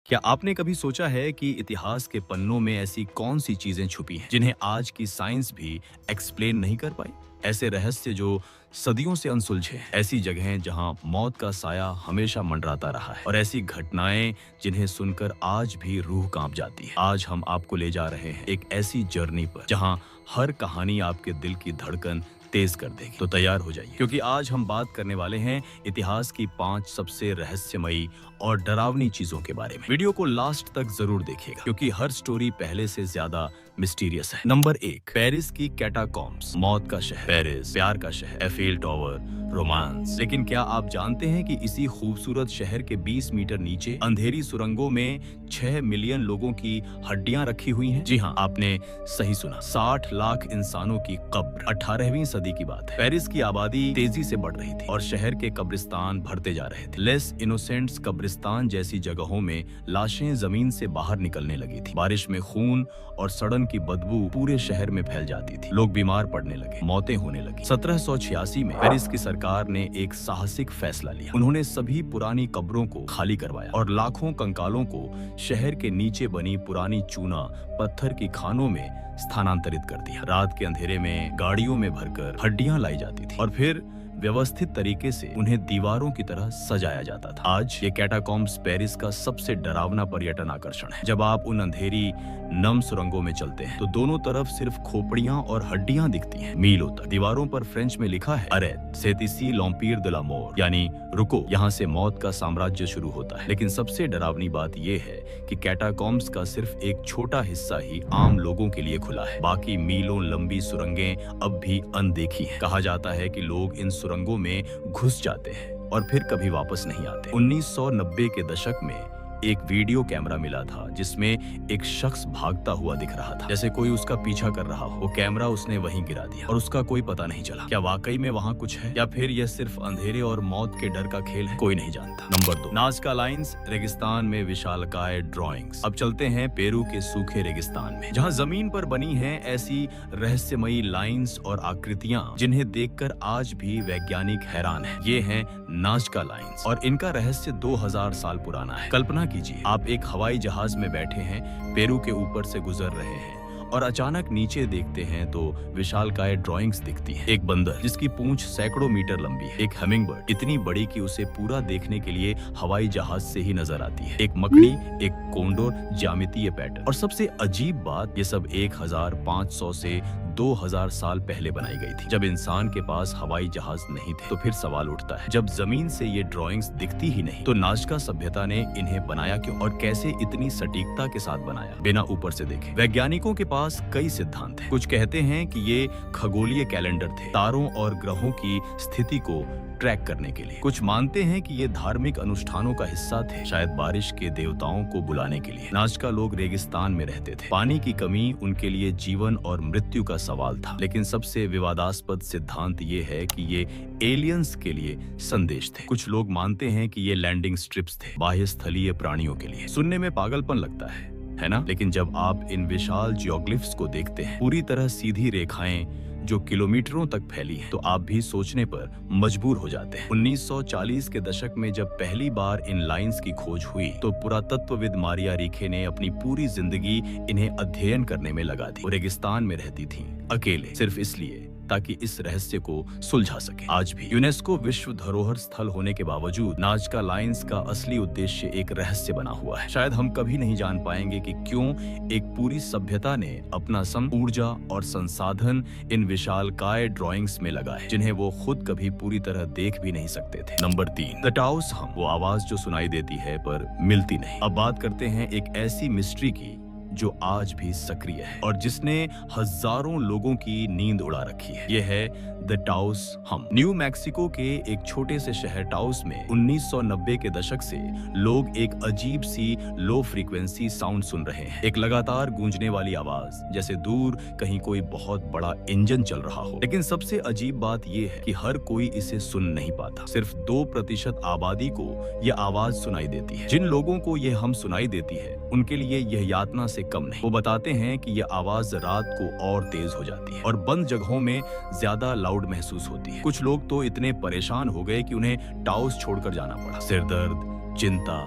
क्या आपने कभी सोचा है कि इतिहास के पन्नों में ऐसी कौन सी चीजें छुपी हैं जिन्हें आज की साइंस भी एक्सप्लेन नहीं कर पाई? ऐसे रहस्य जो सदियों से अनसुलझे हैं, ऐसी जगहें जहां मौत का साया हमेशा मंडराता रहा है और ऐसी घटनाएं जिन्हें सुनकर आज भी रूह कांप जाती है। आज हम आपको ले जा रहे हैं एक ऐसी जर्नी पर जहां हर कहानी आपके दिल की धड़कन तेज कर देगी। तो तैयार हो जाइए, क्योंकि आज हम बात करने वाले हैं इतिहास की 5 सबसे रहस्यमयी और डरावनी चीजों के बारे में। वीडियो को लास्ट तक जरूर देखिएगा, क्योंकि हर स्टोरी पहले से ज्यादा मिस्टीरियस है। नंबर 1, पेरिस की कैटाकॉम्ब्स। मौत का शहर पेरिस, प्यार का शहर, एफिल टावर, रोमांस। लेकिन क्या आप जानते हैं कि इसी खूबसूरत शहर के 20 मीटर नीचे अंधेरी सुरंगों में 6 मिलियन लोगों की हड्डियां रखी हुई हैं? जी हाँ, आपने सही सुना, 60 लाख इंसानों की कब्र। 18वीं सदी की बात है। पेरिस की आबादी तेजी से बढ़ रही थी और शहर के कब्रिस्तान भरते जा रहे थे। लेस इनोसेंट्स कब्रिस्तान जैसी जगहों में लाशें जमीन से बाहर निकलने लगी थी। बारिश में खून और सड़न की बदबू पूरे शहर में फैल जाती थी। लोग बीमार पड़ने लगे, मौतें होने लगी। 1786 में पेरिस की सरकार ने एक साहसिक फैसला लिया। उन्होंने सभी पुरानी कब्रों को खाली करवाया और लाखों कंकालों को शहर के नीचे बनी पुरानी चूना पत्थर की खानों में स्थानांतरित कर दिया। रात के अंधेरे में गाड़ियों में भरकर हड्डियां लाई जाती थी और फिर व्यवस्थित तरीके से उन्हें दीवारों की तरह सजाया जाता था। आज ये कैटाकॉम्ब्स पेरिस का सबसे डरावना पर्यटन आकर्षण है। जब आप उन अंधेरी नम सुरंगों में चलते हैं तो दोनों तरफ सिर्फ खोपड़ियां और हड्डियां दिखती हैं, मीलों तक। दीवारों पर फ्रेंच में लिखा है, अरेट c'est ici l'empire de la mort, यानी रुको, यहाँ से मौत का साम्राज्य शुरू होता है। लेकिन सबसे डरावनी बात यह है कि कैटाकॉम्ब्स का सिर्फ एक छोटा हिस्सा ही आम लोगों के लिए खुला है। बाकी मीलों लंबी सुरंगें अब भी अनदेखी हैं। कहा जाता है कि लोग इन सुरंगों में घुस जाते हैं और फिर कभी वापस नहीं आते। 1990 के दशक में एक वीडियो कैमरा मिला था जिसमें एक शख्स भागता हुआ दिख रहा था, जैसे कोई उसका पीछा कर रहा हो। वो कैमरा उसने वहीं गिरा दिया और उसका कोई पता नहीं चला। क्या वाकई में वहाँ कुछ है या फिर यह सिर्फ अंधेरे और मौत के डर का खेल है? कोई नहीं जानता। नंबर 2, नाज़का लाइन्स, रेगिस्तान में विशालकाय ड्राइंग्स। अब चलते हैं पेरू के सूखे रेगिस्तान में, जहाँ जमीन पर बनी है ऐसी रहस्यमयी लाइन्स और आकृतियां जिन्हें देखकर आज भी वैज्ञानिक हैरान है। ये है नाज़का लाइन्स और इनका रहस्य 2000 साल पुराना है। कल्पना कीजिए, आप एक हवाई जहाज में बैठे हैं, पेरू के ऊपर से गुजर रहे हैं और अचानक नीचे देखते हैं तो विशालकाय ड्राइंग्स दिखती हैं। एक बंदर जिसकी पूंछ सैकड़ों मीटर लंबी है, एक हमिंगबर्ड इतनी बड़ी कि उसे पूरा देखने के लिए हवाई जहाज से ही नजर आती है, एक मकड़ी, एक कोंडोर, ज्यामितीय पैटर्न। और सबसे अजीब बात, ये सब 1500 से 2000 साल पहले बनाई गई थी, जब इंसान के पास हवाई जहाज नहीं थे। तो फिर सवाल उठता है, जब जमीन से ये ड्राइंग्स दिखती ही नहीं तो नाज़का सभ्यता ने इन्हें बनाया क्यों और कैसे इतनी सटीकता के साथ बनाया बिना ऊपर से देखे? वैज्ञानिकों के पास कई सिद्धांत हैं। कुछ कहते हैं कि ये खगोलीय कैलेंडर थे, तारों और ग्रहों की स्थिति को ट्रैक करने के लिए। कुछ मानते हैं कि ये धार्मिक अनुष्ठानों का हिस्सा थे, शायद बारिश के देवताओं को बुलाने के लिए। नाज़का लोग रेगिस्तान में रहते थे, पानी की कमी उनके लिए जीवन और मृत्यु का सवाल था। लेकिन सबसे विवादास्पद सिद्धांत ये है कि ये एलियंस के लिए संदेश थे। कुछ लोग मानते हैं कि ये लैंडिंग स्ट्रिप्स थे, बाह्य स्थलीय प्राणियों के लिए। सुनने में पागलपन लगता है ना? लेकिन जब आप इन विशाल जियोग्लिफ्स को देखते हैं, पूरी तरह सीधी रेखाएं जो किलोमीटरों तक फैली है, तो आप भी सोचने पर मजबूर हो जाते हैं। 1940 के दशक में जब पहली बार इन लाइंस की खोज हुई तो पुरातत्वविद मारिया रिखे ने अपनी पूरी जिंदगी इन्हें अध्ययन करने में लगा दी। वो रेगिस्तान में रहती थीं, अकेले, सिर्फ इसलिए ताकि इस रहस्य को सुलझा सके। आज भी यूनेस्को विश्व धरोहर स्थल होने के बावजूद नाज़का लाइन्स का असली उद्देश्य एक रहस्य बना हुआ है। शायद हम कभी नहीं जान पाएंगे कि क्यों एक पूरी सभ्यता ने अपना ऊर्जा और संसाधन इन विशालकाय ड्राइंग्स में लगाए, जिन्हें वो खुद कभी पूरी तरह देख भी नहीं सकते थे। नंबर 3, द टाउस हम, वो आवाज जो सुनाई देती है पर मिलती नहीं। अब बात करते हैं एक ऐसी मिस्ट्री की जो आज भी सक्रिय है और जिसने हजारों लोगों की नींद उड़ा रखी है। यह है द टाउस हम। न्यू मैक्सिको के एक छोटे से शहर टाउस में 1990 के दशक से लोग एक अजीब सी लो फ्रीक्वेंसी साउंड सुन रहे हैं। एक लगातार गूंजने वाली आवाज, जैसे दूर कहीं कोई बहुत बड़ा इंजन चल रहा हो। लेकिन सबसे अजीब बात यह है कि हर कोई इसे सुन नहीं पाता। सिर्फ 2% आबादी को यह आवाज सुनाई देती है। जिन लोगों को यह हम सुनाई देती है उनके लिए यह यातना से कम नहीं। वो बताते हैं कि यह आवाज रात को और तेज हो जाती है और बंद जगहों में ज्यादा लाउड महसूस होती है। कुछ लोग तो इतने परेशान हो गए कि उन्हें टाउस छोड़कर जाना पड़ा। सिरदर्द, चिंता,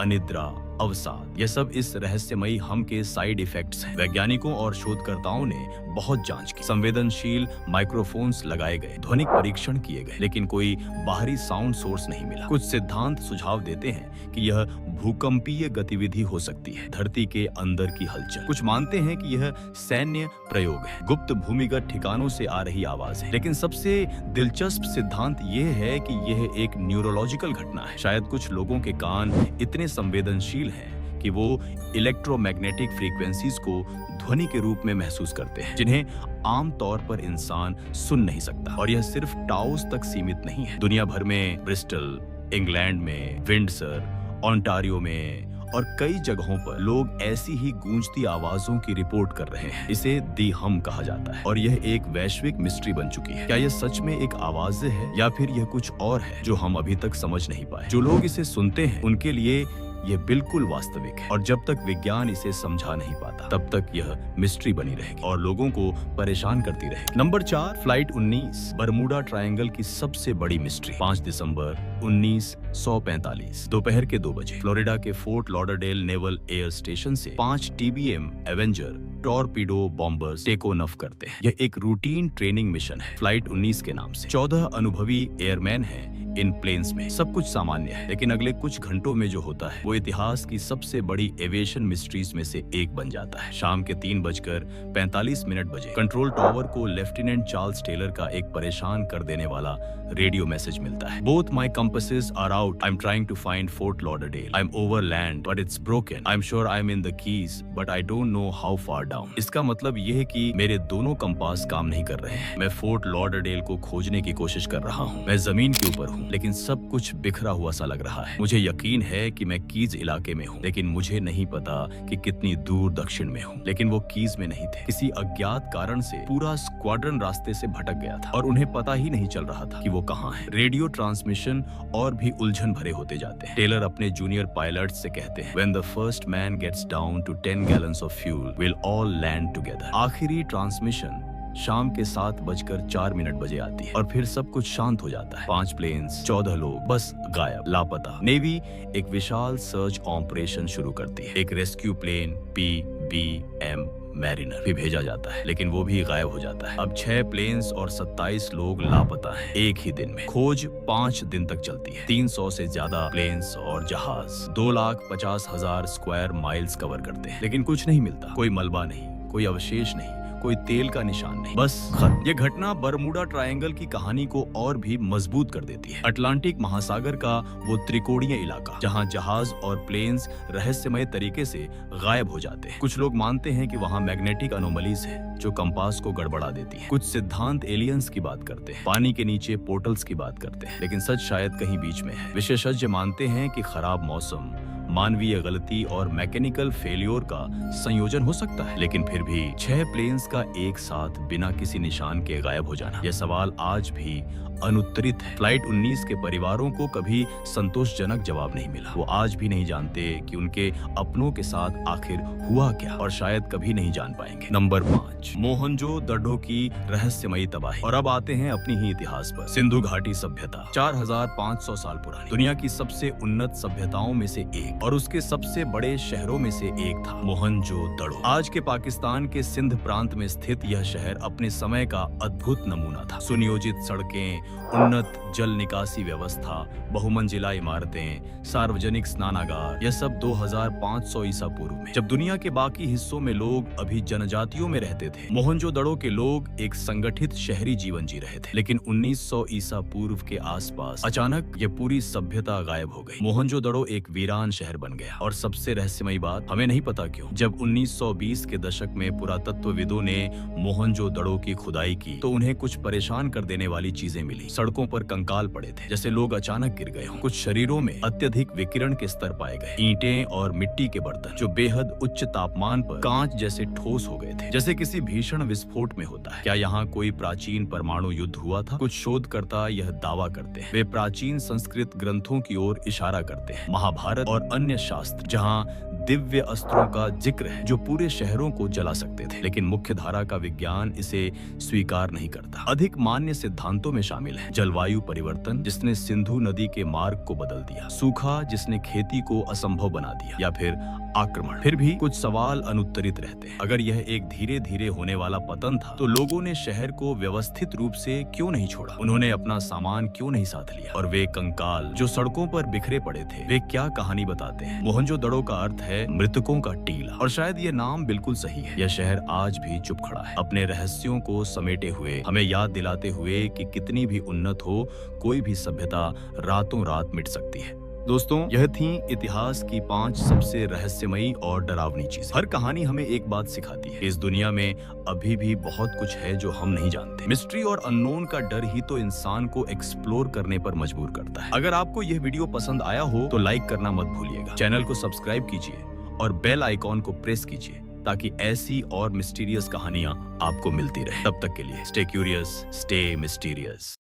अनिद्रा अवसाद, यह सब इस रहस्यमयी हम के साइड इफेक्ट्स हैं। वैज्ञानिकों और शोधकर्ताओं ने बहुत जांच की, संवेदनशील माइक्रोफोन्स लगाए गए, ध्वनिक परीक्षण किए गए, लेकिन कोई बाहरी साउंड सोर्स नहीं मिला। कुछ सिद्धांत सुझाव देते हैं कि यह भूकंपीय गतिविधि हो सकती है, धरती के अंदर की हलचल। कुछ मानते हैं कि यह सैन्य प्रयोग है, गुप्त भूमिगत ठिकानों से आ रही आवाज है। लेकिन सबसे दिलचस्प सिद्धांत यह है कि यह एक न्यूरोलॉजिकल घटना है। शायद कुछ लोगों के कान इतने संवेदनशील हैं कि वो इलेक्ट्रोमैग्नेटिक फ्रीक्वेंसीज को ध्वनि के रूप में महसूस करते हैं, जिन्हें आमतौर पर इंसान सुन नहीं सकता। और यह सिर्फ टाउस तक सीमित नहीं है। दुनिया भर में, ब्रिस्टल, इंग्लैंड में, विंडसर, ओंटारियो में और कई जगहों पर लोग ऐसी ही गूंजती आवाजों की रिपोर्ट कर रहे हैं। इसे दी हम कहा जाता है और यह एक वैश्विक मिस्ट्री बन चुकी है। क्या यह सच में एक आवाज है या फिर यह कुछ और है जो हम अभी तक समझ नहीं पाए? जो लोग इसे सुनते हैं उनके लिए यह बिल्कुल वास्तविक है, और जब तक विज्ञान इसे समझा नहीं पाता तब तक यह मिस्ट्री बनी रहेगी और लोगों को परेशान करती रहेगी। नंबर 4, फ्लाइट 19, बरमूडा ट्रायंगल की सबसे बड़ी मिस्ट्री। 5 दिसंबर 1945 दोपहर के 2 बजे फ्लोरिडा के Fort Lauderdale naval air station से 5 TBM Avenger torpedo bombers take off करते हैं। यह एक रूटीन ट्रेनिंग मिशन है, फ्लाइट 19 के नाम से। 14 अनुभवी एयरमैन हैं इन प्लेन्स में। सब कुछ सामान्य है, लेकिन अगले कुछ घंटों में जो होता है वो इतिहास की सबसे बड़ी एविएशन मिस्ट्रीज में से एक बन जाता है। शाम के 3:45 बजे कंट्रोल टावर को लेफ्टिनेंट चार्ल्स टेलर का एक परेशान कर देने वाला रेडियो मैसेज मिलता है। Both my compasses are out, I am trying to find Fort Lauderdale, I am over land but it's broken, I am sure I am in the keys but I don't know how far down. इसका मतलब यह है कि मेरे दोनों compass काम नहीं कर रहे हैं। मैं फोर्ट लॉडरडेल को खोजने की कोशिश कर रहा हूँ। मैं जमीन के ऊपर हूँ, लेकिन सब कुछ बिखरा हुआ सा लग रहा है। मुझे यकीन है कि मैं कीज इलाके में हूँ, लेकिन मुझे नहीं पता कि कितनी दूर दक्षिण में हूँ। लेकिन वो कीज में नहीं थे। किसी अज्ञात कारण से पूरा स्क्वाड्रन रास्ते से भटक गया था और उन्हें पता ही नहीं चल रहा था कि वो कहाँ है। रेडियो ट्रांसमिशन और भी उलझन भरे होते जाते हैं। टेलर अपने जूनियर पायलट से कहते हैं, When the first man gets down to 10 gallons of fuel, we'll all land together। आखिरी ट्रांसमिशन शाम के 7:04 बजे आती है और फिर सब कुछ शांत हो जाता है। 5 प्लेन्स, 14 लोग बस गायब, लापता। नेवी एक विशाल सर्च ऑपरेशन शुरू करती है। एक रेस्क्यू प्लेन PBM मैरिनर भी भेजा जाता है, लेकिन वो भी गायब हो जाता है। अब 6 प्लेन्स और 27 लोग लापता हैं एक ही दिन में। खोज 5 दिन तक चलती है। 300 से ज्यादा प्लेन्स और जहाज 2,50,000 स्क्वायर माइल्स कवर करते हैं, लेकिन कुछ नहीं मिलता। कोई मलबा नहीं, कोई अवशेष नहीं, कोई तेल का निशान नहीं, बस खत। ये घटना बरमूडा ट्रायंगल की कहानी को और भी मजबूत कर देती है। अटलांटिक महासागर का वो त्रिकोणीय इलाका जहां जहाज और प्लेन्स रहस्यमय तरीके से गायब हो जाते हैं। कुछ लोग मानते हैं कि वहां मैग्नेटिक अनोमलीज है जो कंपास को गड़बड़ा देती है। कुछ सिद्धांत एलियंस की बात करते हैं, पानी के नीचे पोर्टल्स की बात करते हैं, लेकिन सच शायद कहीं बीच में है। विशेषज्ञ मानते हैं कि खराब मौसम, मानवीय गलती और मैकेनिकल फेलियोर का संयोजन हो सकता है, लेकिन फिर भी 6 प्लेन्स का एक साथ बिना किसी निशान के गायब हो जाना, यह सवाल आज भी अनुत्तरित है। फ्लाइट 19 के परिवारों को कभी संतोषजनक जवाब नहीं मिला। वो आज भी नहीं जानते कि उनके अपनों के साथ आखिर हुआ क्या, और शायद कभी नहीं जान पाएंगे। नंबर 5, मोहनजोदड़ो की रहस्यमयी तबाही। और अब आते हैं अपनी ही इतिहास पर। सिंधु घाटी सभ्यता 4500 साल पुरानी, दुनिया की सबसे उन्नत सभ्यताओं में से एक और उसके सबसे बड़े शहरों में से एक था मोहनजोदड़ो। आज के पाकिस्तान के सिंध प्रांत में स्थित यह शहर अपने समय का अद्भुत नमूना था। सुनियोजित सड़कें, उन्नत जल निकासी व्यवस्था, बहुमंजिला इमारतें, सार्वजनिक स्नानागार, यह सब 2500 ईसा पूर्व में, जब दुनिया के बाकी हिस्सों में लोग अभी जनजातियों में रहते थे। मोहनजोदड़ो के लोग एक संगठित शहरी जीवन जी रहे थे, लेकिन 1900 ईसा पूर्व के आसपास अचानक यह पूरी सभ्यता गायब हो गई। मोहनजोदड़ो एक वीरान शहर बन गया, और सबसे रहस्यमयी बात, हमें नहीं पता क्यों, जब 1920 के दशक में पुरातत्वविदों ने मोहनजोदड़ो की खुदाई की तो उन्हें कुछ परेशान कर देने वाली चीजें मिली। सड़कों पर कंकाल पड़े थे, जैसे लोग अचानक गिर गए हों। कुछ शरीरों में अत्यधिक विकिरण के स्तर पाए गए। ईंटें और मिट्टी के बर्तन जो बेहद उच्च तापमान पर कांच जैसे ठोस हो गए थे, जैसे किसी भीषण विस्फोट में होता है। क्या यहाँ कोई प्राचीन परमाणु युद्ध हुआ था? कुछ शोधकर्ता यह दावा करते हैं। वे प्राचीन संस्कृत ग्रंथों की ओर इशारा करते हैं, महाभारत और अन्य शास्त्र, जहाँ दिव्य अस्त्रों का जिक्र है जो पूरे शहरों को जला सकते थे, लेकिन मुख्य धारा का विज्ञान इसे स्वीकार नहीं करता। अधिक मान्य सिद्धांतों में शामिल है जलवायु परिवर्तन जिसने सिंधु नदी के मार्ग को बदल दिया, सूखा जिसने खेती को असंभव बना दिया, या फिर आक्रमण। फिर भी कुछ सवाल अनुत्तरित रहते हैं। अगर यह एक धीरे धीरे होने वाला पतन था तो लोगों ने शहर को व्यवस्थित रूप से क्यों नहीं छोड़ा? उन्होंने अपना सामान क्यों नहीं साथ लिया? और वे कंकाल जो सड़कों पर बिखरे पड़े थे, वे क्या कहानी बताते हैं? मोहनजोदड़ो का अर्थ है मृतकों का टीला, और शायद ये नाम बिल्कुल सही है। यह शहर आज भी चुप खड़ा है, अपने रहस्यों को समेटे हुए, हमें याद दिलाते हुए कि कितनी भी उन्नत हो, कोई भी सभ्यता रातों रात मिट सकती है। दोस्तों, यह थी इतिहास की 5 सबसे रहस्यमयी और डरावनी चीजें। हर कहानी हमें एक बात सिखाती है, इस दुनिया में अभी भी बहुत कुछ है जो हम नहीं जानते। मिस्ट्री और अननोन का डर ही तो इंसान को एक्सप्लोर करने पर मजबूर करता है। अगर आपको यह वीडियो पसंद आया हो तो लाइक करना मत भूलिएगा, चैनल को सब्सक्राइब कीजिए और बेल आइकॉन को प्रेस कीजिए ताकि ऐसी और मिस्टीरियस कहानियां आपको मिलती रहे। तब तक के लिए स्टे क्यूरियस, स्टे मिस्टीरियस।